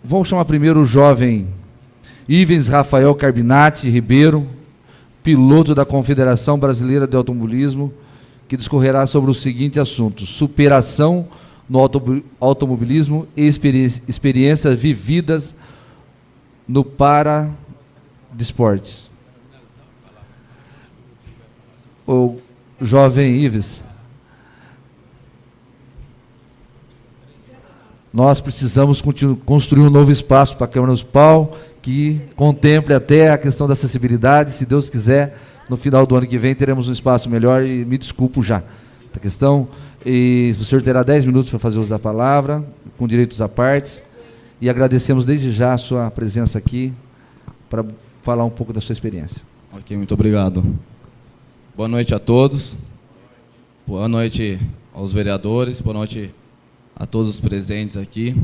Vamos chamar primeiro o jovem Ivens Rafael Carbinati Ribeiro, piloto da Confederação Brasileira de Automobilismo, que discorrerá sobre o seguinte assunto: superação no automobilismo e experiências vividas no para-desportes. O jovem Ives, nós precisamos construir um novo espaço para a Câmara Municipal que contemple até a questão da acessibilidade. Se Deus quiser, no final do ano que vem teremos um espaço melhor, e me desculpo já da questão. E o senhor terá 10 minutos para fazer uso da palavra, com direitos à parte, e agradecemos desde já a sua presença aqui para falar um pouco da sua experiência. Ok, muito obrigado. Boa noite a todos, boa noite aos vereadores, boa noite a todos os presentes aqui.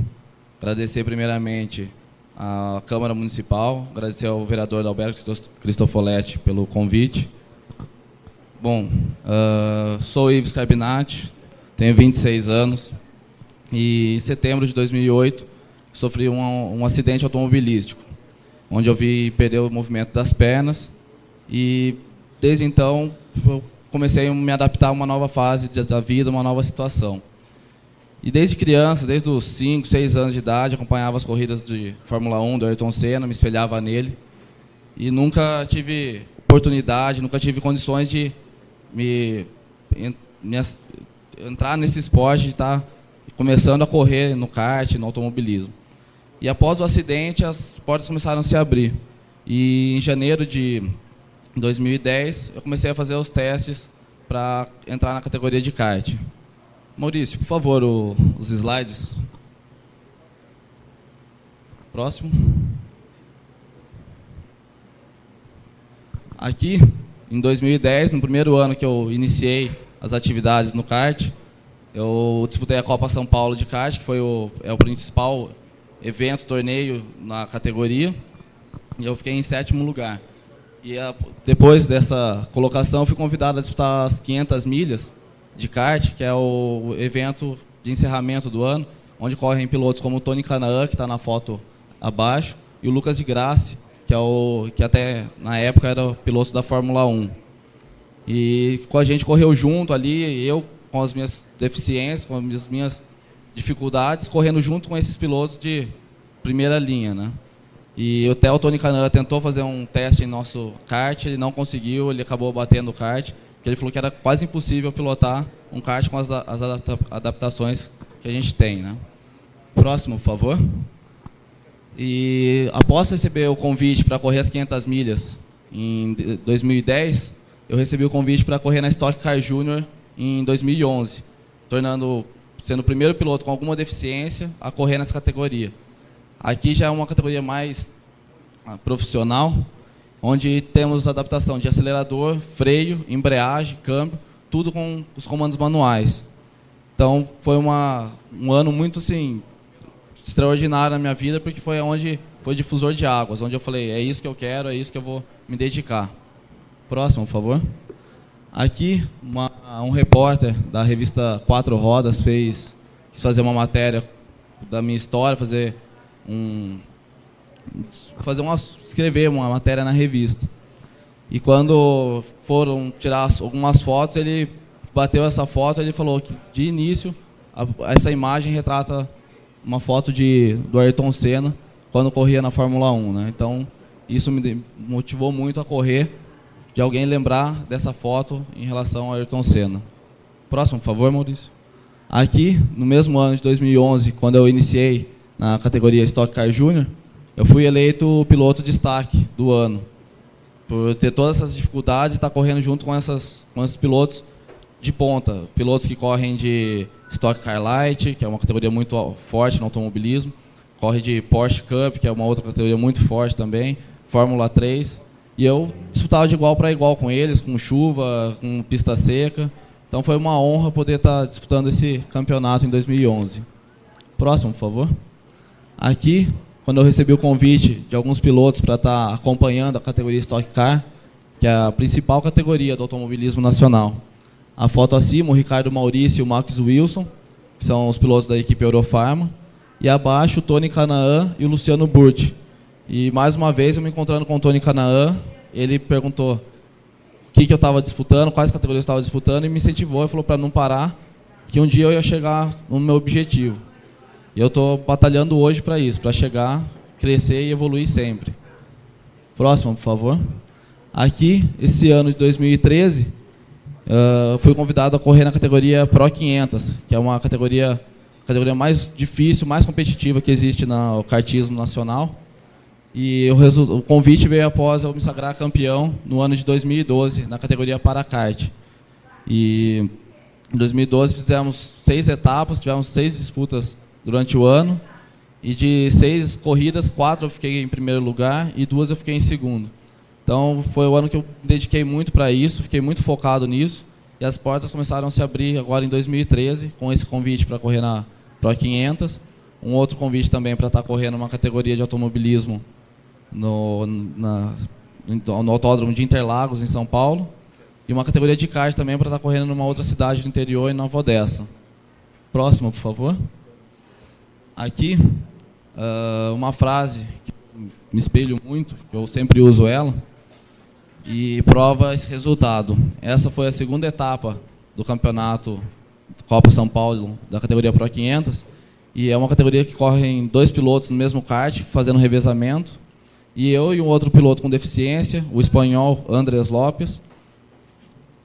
Agradecer primeiramente à Câmara Municipal, agradecer ao vereador Alberto Cristofoletti pelo convite. Bom, sou Ives Carbinati, tenho 26 anos e em setembro de 2008 sofri um acidente automobilístico, onde eu vi perder o movimento das pernas e desde então eu comecei a me adaptar a uma nova fase da vida, uma nova situação. E desde criança, desde os 5, 6 anos de idade, acompanhava as corridas de Fórmula 1 do Ayrton Senna, me espelhava nele. E nunca tive oportunidade, nunca tive condições de entrar nesse esporte, de estar começando a correr no kart, no automobilismo. E após o acidente, as portas começaram a se abrir. E em janeiro de 2010, eu comecei a fazer os testes para entrar na categoria de kart. Maurício, por favor, os slides. Próximo. Aqui, em 2010, no primeiro ano que eu iniciei as atividades no kart, eu disputei a Copa São Paulo de kart, que foi o principal evento, torneio na categoria, e eu fiquei em 7º lugar. E depois dessa colocação, eu fui convidado a disputar as 500 milhas de kart, que é o evento de encerramento do ano, onde correm pilotos como o Tony Canaan, que está na foto abaixo, e o Lucas de Grassi, que até na época era o piloto da Fórmula 1. E a gente correu junto ali, eu com as minhas deficiências, com as minhas dificuldades, correndo junto com esses pilotos de primeira linha, né? E até o Tony Canaan tentou fazer um teste em nosso kart, ele não conseguiu, ele acabou batendo o kart, porque ele falou que era quase impossível pilotar um kart com as adaptações que a gente tem, né? Próximo, por favor. E após receber o convite para correr as 500 milhas em 2010, eu recebi o convite para correr na Stock Car Junior em 2011, sendo o primeiro piloto com alguma deficiência a correr nessa categoria. Aqui já é uma categoria mais profissional, onde temos adaptação de acelerador, freio, embreagem, câmbio, tudo com os comandos manuais. Então, foi um ano muito assim, extraordinário na minha vida, porque foi difusor de águas, onde eu falei, é isso que eu quero, é isso que eu vou me dedicar. Próximo, por favor. Aqui, um repórter da revista Quatro Rodas quis fazer uma matéria da minha história, escrever uma matéria na revista. E quando foram tirar algumas fotos, ele bateu essa foto, ele falou que de início essa imagem retrata uma foto do Ayrton Senna quando corria na Fórmula 1, né? Então isso me motivou muito a correr, de alguém lembrar dessa foto em relação ao Ayrton Senna. Próximo, por favor, Maurício. Aqui, no mesmo ano de 2011, quando eu iniciei na categoria Stock Car Junior, eu fui eleito o piloto de destaque do ano. Por ter todas essas dificuldades, estar correndo junto com esses pilotos de ponta. Pilotos que correm de Stock Car Light, que é uma categoria muito forte no automobilismo. Corre de Porsche Cup, que é uma outra categoria muito forte também. Fórmula 3. E eu disputava de igual para igual com eles, com chuva, com pista seca. Então foi uma honra poder estar disputando esse campeonato em 2011. Próximo, por favor. Aqui, quando eu recebi o convite de alguns pilotos para estar acompanhando a categoria Stock Car, que é a principal categoria do automobilismo nacional. A foto acima, o Ricardo Maurício e o Max Wilson, que são os pilotos da equipe Eurofarma. E abaixo, o Tony Canaan e o Luciano Burti. E mais uma vez, eu me encontrando com o Tony Canaan, ele perguntou o que eu estava disputando, quais categorias eu estava disputando, e me incentivou e falou para não parar, que um dia eu ia chegar no meu objetivo. E eu estou batalhando hoje para isso, para chegar, crescer e evoluir sempre. Próximo, por favor. Aqui, esse ano de 2013, fui convidado a correr na categoria Pro 500, que é uma categoria mais difícil, mais competitiva que existe no kartismo nacional. E o convite veio após eu me sagrar campeão no ano de 2012, na categoria Paracart. E em 2012 fizemos 6 etapas, tivemos 6 disputas durante o ano. E de 6 corridas, 4 eu fiquei em primeiro lugar e 2 eu fiquei em segundo. Então foi o ano que eu me dediquei muito para isso, fiquei muito focado nisso. E as portas começaram a se abrir agora em 2013, com esse convite para correr na Pro 500. Um outro convite também para estar correndo uma categoria de automobilismo no Autódromo de Interlagos, em São Paulo. E uma categoria de kart também para estar correndo numa outra cidade do interior, em Nova Odessa. Próximo, por favor. Aqui, uma frase que me espelho muito, que eu sempre uso ela, e prova esse resultado. Essa foi a segunda etapa do campeonato Copa São Paulo, da categoria Pro 500, e é uma categoria que correm 2 pilotos no mesmo kart, fazendo revezamento, e eu e um outro piloto com deficiência, o espanhol Andrés Lopes,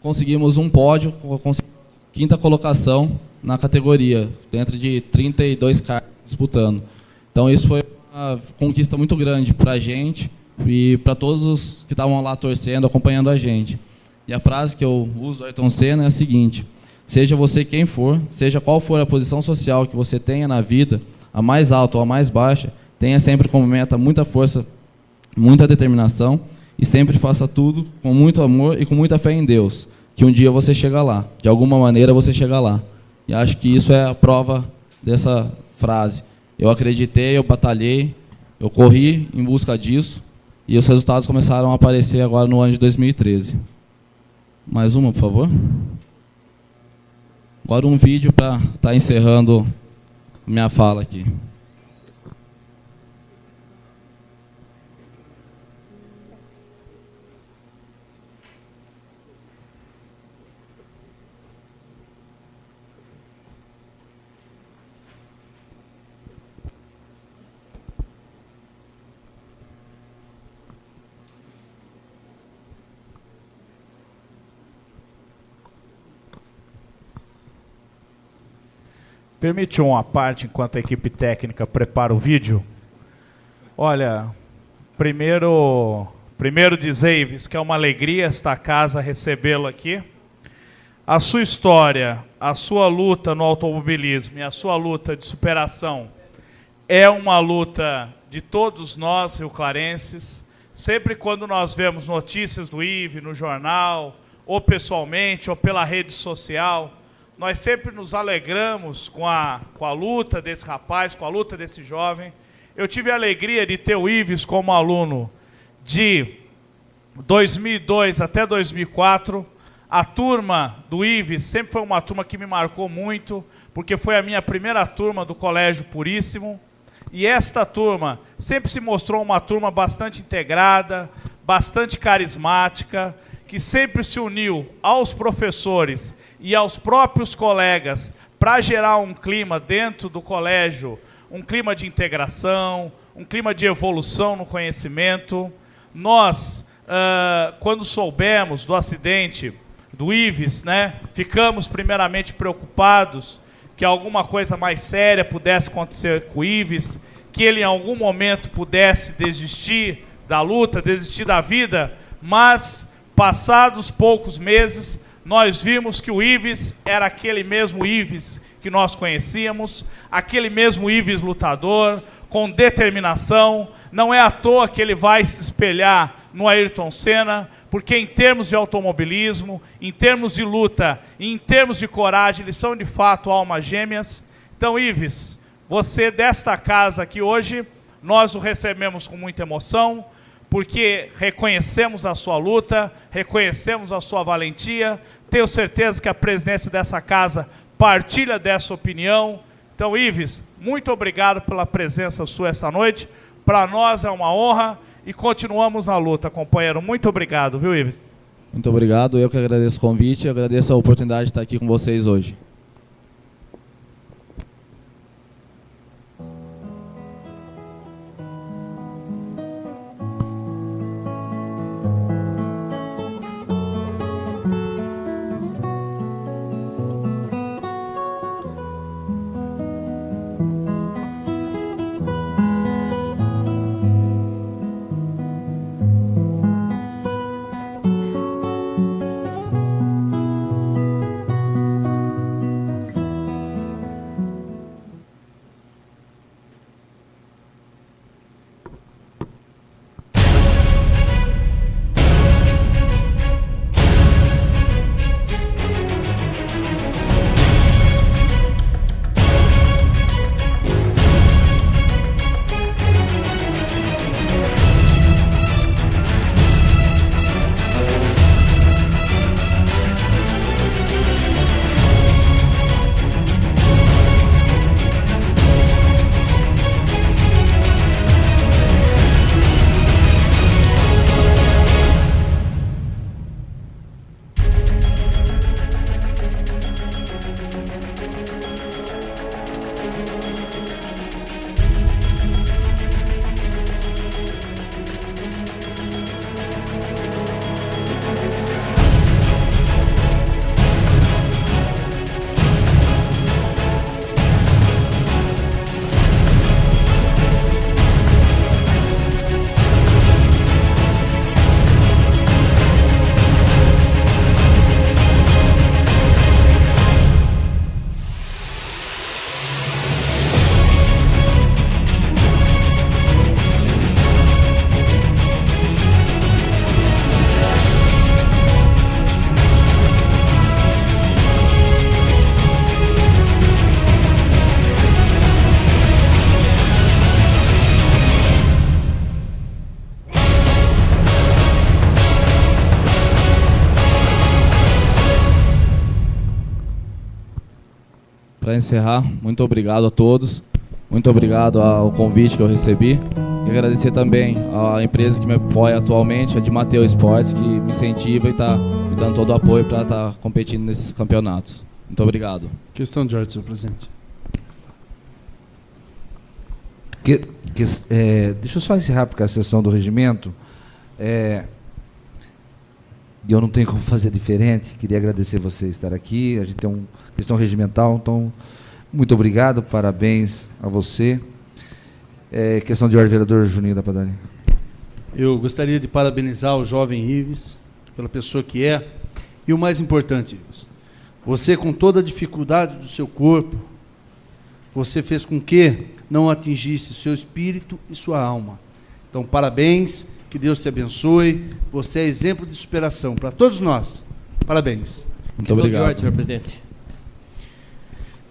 conseguimos um pódio, com 5ª colocação na categoria, dentro de 32 karts disputando. Então isso foi uma conquista muito grande para a gente e para todos os que estavam lá torcendo, acompanhando a gente. E a frase que eu uso, Ayrton Senna, é a seguinte: seja você quem for, seja qual for a posição social que você tenha na vida, a mais alta ou a mais baixa, tenha sempre como meta muita força, muita determinação e sempre faça tudo com muito amor e com muita fé em Deus, que um dia você chega lá, de alguma maneira você chega lá. E acho que isso é a prova dessa frase. Eu acreditei, eu batalhei, eu corri em busca disso e os resultados começaram a aparecer agora no ano de 2013. Mais uma, por favor. Agora um vídeo para estar encerrando minha fala aqui. Permite uma parte enquanto a equipe técnica prepara o vídeo? Olha, primeiro dizer, Ives, que é uma alegria esta casa recebê-lo aqui. A sua história, a sua luta no automobilismo e a sua luta de superação é uma luta de todos nós, rioclarenses. Sempre quando nós vemos notícias do Ives no jornal, ou pessoalmente, ou pela rede social, nós sempre nos alegramos com a luta desse rapaz, com a luta desse jovem. Eu tive a alegria de ter o Ives como aluno de 2002 até 2004. A turma do Ives sempre foi uma turma que me marcou muito, porque foi a minha primeira turma do Colégio Puríssimo. E esta turma sempre se mostrou uma turma bastante integrada, bastante carismática, que sempre se uniu aos professores e aos próprios colegas para gerar um clima dentro do colégio, um clima de integração, um clima de evolução no conhecimento. Nós, quando soubemos do acidente do Ives, né, ficamos primeiramente preocupados que alguma coisa mais séria pudesse acontecer com o Ives, que ele em algum momento pudesse desistir da luta, desistir da vida, mas passados poucos meses, nós vimos que o Ives era aquele mesmo Ives que nós conhecíamos, aquele mesmo Ives lutador, com determinação. Não é à toa que ele vai se espelhar no Ayrton Senna, porque em termos de automobilismo, em termos de luta e em termos de coragem, eles são de fato almas gêmeas. Então, Ives, você desta casa aqui hoje, nós o recebemos com muita emoção, porque reconhecemos a sua luta, reconhecemos a sua valentia. Tenho certeza que a presidência dessa casa partilha dessa opinião. Então, Ives, muito obrigado pela presença sua esta noite. Para nós é uma honra e continuamos na luta, companheiro. Muito obrigado, viu, Ives? Muito obrigado, eu que agradeço o convite, agradeço a oportunidade de estar aqui com vocês hoje. Para encerrar, muito obrigado a todos, muito obrigado ao convite que eu recebi e agradecer também à empresa que me apoia atualmente, a de Mateu Esportes, que me incentiva e está me dando todo o apoio para estar competindo nesses campeonatos. Muito obrigado. Questão de ordem, senhor presidente. Deixa eu só encerrar porque a sessão do regimento. E eu não tenho como fazer diferente. Queria agradecer você estar aqui. A gente tem uma questão regimental, então, muito obrigado, parabéns a você. Questão de ordem, vereador Juninho da Padaria. Eu gostaria de parabenizar o jovem Ives pela pessoa que é. E o mais importante, Ives, você, com toda a dificuldade do seu corpo, você fez com que não atingisse seu espírito e sua alma. Então, parabéns. Que Deus te abençoe. Você é exemplo de superação para todos nós. Parabéns. Muito obrigado. De ordem, senhor presidente.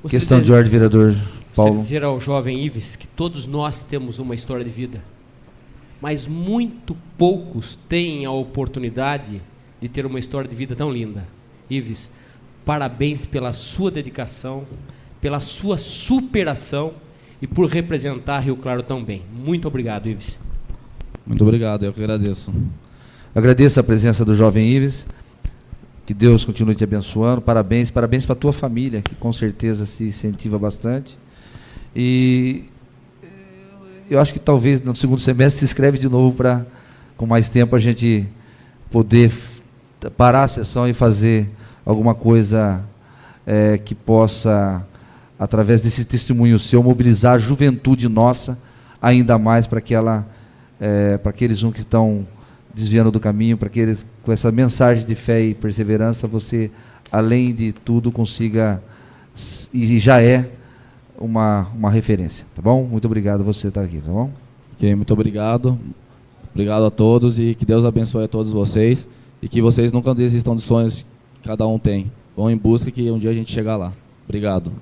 Questão de ordem, vereador Paulo. Gostaria de dizer ao jovem Ives que todos nós temos uma história de vida, mas muito poucos têm a oportunidade de ter uma história de vida tão linda. Ives, parabéns pela sua dedicação, pela sua superação e por representar Rio Claro tão bem. Muito obrigado, Ives. Muito obrigado, eu que agradeço. Agradeço a presença do jovem Ives, que Deus continue te abençoando, parabéns para a tua família, que com certeza se incentiva bastante, e eu acho que talvez no segundo semestre se inscreve de novo para, com mais tempo, a gente poder parar a sessão e fazer alguma coisa que possa, através desse testemunho seu, mobilizar a juventude nossa ainda mais para que ela... para aqueles que estão desviando do caminho, para aqueles com essa mensagem de fé e perseverança, você, além de tudo, consiga, e já é uma referência, tá bom? Muito obrigado você estar aqui, tá bom? Ok, muito obrigado. Obrigado a todos e que Deus abençoe a todos vocês e que vocês nunca desistam dos sonhos que cada um tem. Vão em busca que um dia a gente chegar lá. Obrigado.